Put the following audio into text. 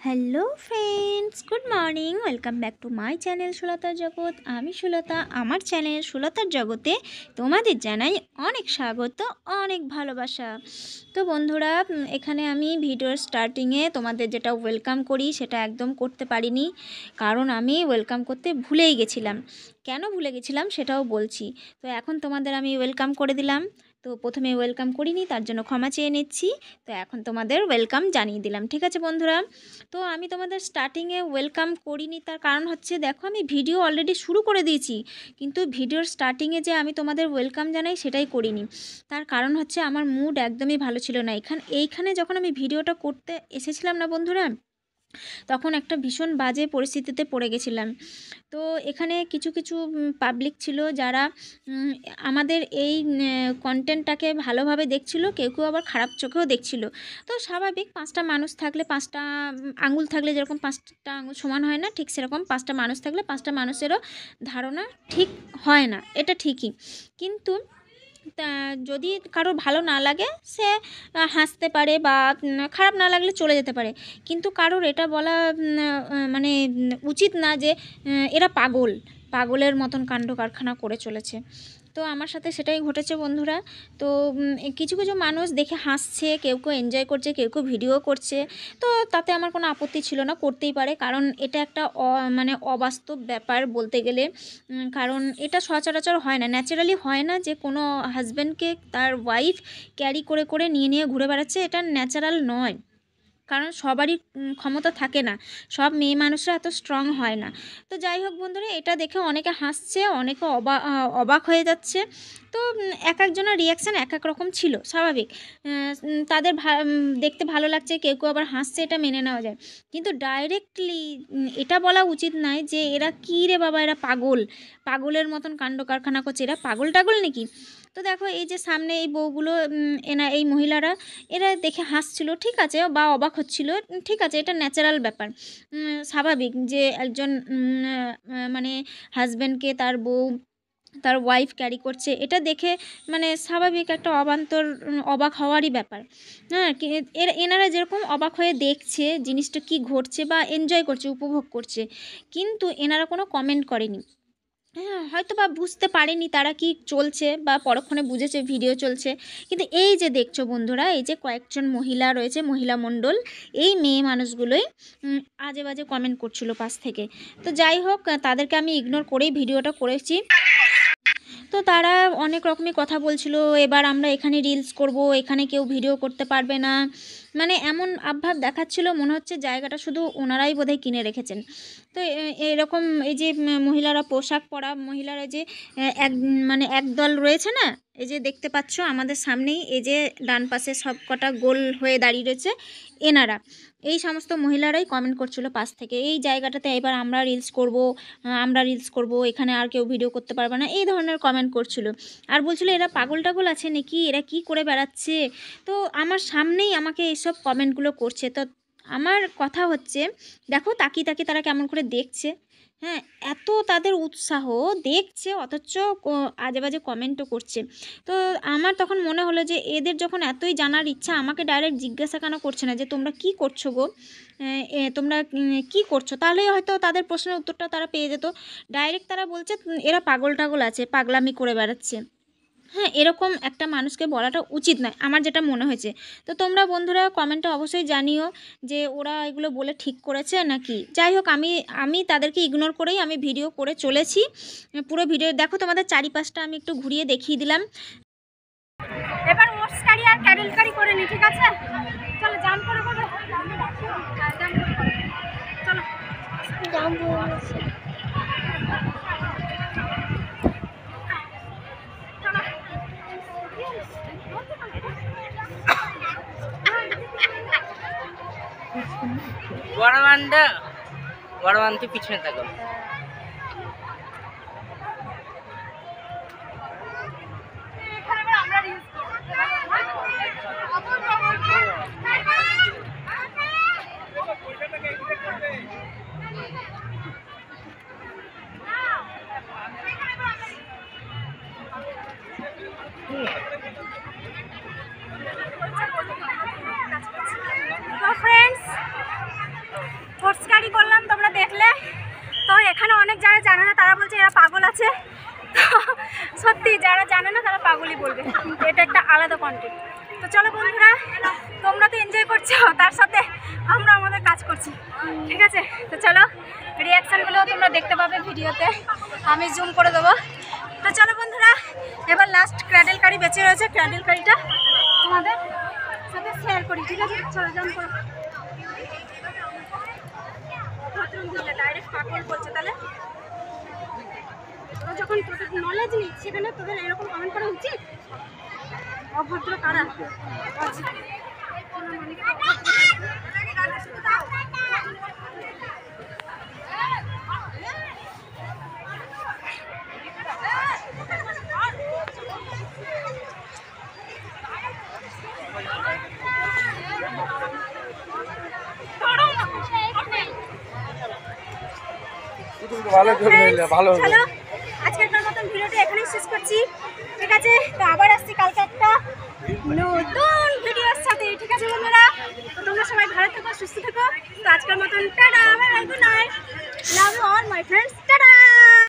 Hello friends, good morning. Welcome back to my channel সুলতার জগৎ। আমি সুলতা। আমার চ্যানেল সুলতার জগতে তোমাদের জানাই অনেক স্বাগত, অনেক ভালোবাসা। তো বন্ধুরা, এখানে আমি ভিডিওর স্টার্টিংয়ে তোমাদের যেটা ওয়েলকাম করি সেটা একদম করতে পারিনি, কারণ আমি ওয়েলকাম করতে ভুলেই গেছিলাম। কেন ভুলে গেছিলাম সেটাও বলছি। তো এখন তোমাদের আমি ওয়েলকাম করে দিলাম। তো প্রথমে ওয়েলকাম করিনি, তার জন্য ক্ষমা চেয়ে নিচ্ছি। তো এখন তোমাদের ওয়েলকাম জানিয়ে দিলাম, ঠিক আছে বন্ধুরা? তো আমি তোমাদের স্টার্টিংয়ে ওয়েলকাম করিনি, তার কারণ হচ্ছে, দেখো আমি ভিডিও অলরেডি শুরু করে দিয়েছি, কিন্তু ভিডিওর স্টার্টিংয়ে যে আমি তোমাদের ওয়েলকাম জানাই সেটাই করিনি। তার কারণ হচ্ছে আমার মুড একদমই ভালো ছিল না। এইখানে যখন আমি ভিডিওটা করতে এসেছিলাম না বন্ধুরা, তখন একটা ভীষণ বাজে পরিস্থিতিতে পড়ে গেছিলাম। তো এখানে কিছু কিছু পাবলিক ছিল যারা আমাদের এই কন্টেন্টটাকে ভালোভাবে দেখছিল, কেউ কেউ আবার খারাপ চোখেও দেখছিল। তো স্বাভাবিক, পাঁচটা মানুষ থাকলে পাঁচটা আঙুল থাকলে যেরকম পাঁচটা আঙুল সমান হয় না, ঠিক সেরকম পাঁচটা মানুষ থাকলে পাঁচটা মানুষেরও ধারণা ঠিক হয় না, এটা ঠিকই। কিন্তু তা যদি কারোর ভালো না লাগে সে হাসতে পারে, বা খারাপ না লাগলে চলে যেতে পারে। কিন্তু কারোর এটা বলা মানে উচিত না যে এরা পাগলের মতন কাণ্ড কারখানা করে চলেছে। তো আমার সাথে সেটাই ঘটেছে বন্ধুরা। তো কিছু কিছু মানুষ দেখে হাসছে, কেউ কেউ এনজয় করছে, কেউ কেউ ভিডিও করছে। তো তাতে আমার কোনো আপত্তি ছিল না, করতেই পারে, কারণ এটা একটা মানে অবাস্তব ব্যাপার বলতে গেলে। কারণ এটা সচরাচর হয় না, ন্যাচারালি হয় না যে কোনো হাজব্যান্ডকে তার ওয়াইফ ক্যারি করে করে নিয়ে ঘুরে বেড়াচ্ছে। এটা ন্যাচারাল নয়, কারণ সবারই ক্ষমতা থাকে না, সব মেয়ে মানুষরা এত স্ট্রং হয় না। তো যাই হোক বন্ধুরা, এটা দেখে অনেকে হাসছে, অনেকে অবাক হয়ে যাচ্ছে। তো এক একজনের রিয়াকশান এক এক রকম ছিল, স্বাভাবিক। তাদের দেখতে ভালো লাগছে, কেউ কেউ আবার হাসছে, এটা মেনে নেওয়া যায়। কিন্তু ডাইরেক্টলি এটা বলা উচিত নয় যে এরা কী রে বাবা, এরা পাগলের মতন কাণ্ড কারখানা করছে, এরা পাগল নাকি। তো দেখো, এই যে সামনে এই বউগুলো, এই মহিলারা, এরা দেখে হাসছিল, ঠিক আছে, বা অবাক হচ্ছিল, ঠিক আছে, এটা ন্যাচারাল ব্যাপার। স্বাভাবিক যে একজন মানে হাজব্যান্ডকে তার ওয়াইফ ক্যারি করছে, এটা দেখে মানে স্বাভাবিক একটা অবাক হওয়ারই ব্যাপার। হ্যাঁ, এনারা যেরকম অবাক হয়ে দেখছে জিনিসটা কি ঘটছে, বা এনজয় করছে, উপভোগ করছে, কিন্তু এনারা কোনো কমেন্ট করেনি। হ্যাঁ, হয়তো বা বুঝতে পারেনি তারা কি চলছে, বা পরক্ষণে বুঝেছে ভিডিও চলছে। কিন্তু এই যে দেখছো বন্ধুরা, এই যে কয়েকজন মহিলা রয়েছে, মহিলা মণ্ডল, এই মেয়ে মানুষগুলোই আজে বাজে কমেন্ট করছিল পাশ থেকে। তো যাই হোক, তাদেরকে আমি ইগনোর করেই ভিডিওটা করেছি। তো তারা অনেক রকমই কথা বলছিল, এবার আমরা এখানে রিলস করব, এখানে কেউ ভিডিও করতে পারবে না, মানে এমন আবভাব দেখাচ্ছিল, মনে হচ্ছে জায়গাটা শুধু ওনারাই বোধহয় কিনে রেখেছেন। তো এরকম এই যে মহিলারা, পোশাক পরা মহিলারা যে একদল রয়েছে না, এই যে দেখতে পাচ্ছ আমাদের সামনেই, এই যে ডান পাশে সব কটা গোল হয়ে দাঁড়িয়ে রয়েছে, এনারা, এই সমস্ত মহিলারাই কমেন্ট করছিল পাশ থেকে, এই জায়গাটাতে এবার আমরা রিলস করব, এখানে আর কেউ ভিডিও করতে পারবে না, এই ধরনের কমেন্ট করছিল। আর বলছিল এরা পাগল টাগল আছে নাকি, এরা কি করে বেড়াচ্ছে। তো আমার সামনেই আমাকে এইসব কমেন্টগুলো করছে। তো আমার কথা হচ্ছে, দেখো তাকিয়ে তাকিয়ে তারা কেমন করে দেখছে। হ্যাঁ, এত তাদের উৎসাহ, দেখছে অথচ আজে বাজে কমেন্টও করছে। তো আমার তখন মনে হলো যে এদের যখন এতই জানার ইচ্ছা, আমাকে ডাইরেক্ট জিজ্ঞাসা কেন করছে না যে তোমরা কি করছো গো, তোমরা কি করছো, তাহলেই হয়তো তাদের প্রশ্নের উত্তরটা তারা পেয়ে যেত। ডাইরেক্ট তারা বলছে এরা পাগল টাগল আছে, পাগলামি করে বেড়াচ্ছে। হ্যাঁ, এরকম একটা মানুষকে বলাটা উচিত নয়, আমার যেটা মনে হয়েছে। তো তোমরা বন্ধুরা কমেন্টে অবশ্যই জানিও যে ওরা এগুলো বলে ঠিক করেছে নাকি। যাই হোক, আমি তাদেরকে ইগনোর করেই আমি ভিডিও করে চলেছি। পুরো ভিডিও দেখো, তোমাদের চারিপাশটা আমি একটু ঘুরিয়ে দেখিয়ে দিলাম। এবার ওটসকারি আর ক্যাডেলকারি করে নি, ঠিক আছে? চলো জাম করে চলো জাম বড়বানতে পিছনে থাকো। তো ফ্রেন্ডস, যারা জানে না তারা বলছে এরা পাগল আছে। সত্যি যারা জানে না তারা পাগলই বলবে, এটা একটা আলাদা কন্টেন্ট। তো চলো বন্ধুরা, তোমরা তো এনজয় করছো, তার সাথে আমরা আমাদের কাজ করছি, ঠিক আছে? তো চলো, রিয়াকশানগুলো তোমরা দেখতে পাবে ভিডিওতে, আমি জুম করে দেবো। তো চলো বন্ধুরা, এবার লাস্ট ক্র্যাডেল কারি বেঁচে রয়েছে, ক্র্যাডেল কারিটা তোমাদের সাথে শেয়ার করি, ঠিক আছে? চলো জাম্প করো। ডাইরেক্ট পাগল বলছে, তাহলে তোরা যখন তোদের নলেজ নেই সেখানে তোদের এরকম কমেন্ট করা উচিত? অভদ্র কারা? ভালো চলো আজকের মতন ভিডিওটা এখানেই শেষ করছি, ঠিক আছে? তো আবার আসছি কালকে একটা নতুন ভিডিওর সাথে, ঠিক আছে বন্ধুরা? তো তোমরা সবাই ভালো থেকো, সুস্থ থেকো। তো আজকের মতন tata, bye bye, good night, love you all my friends, tata.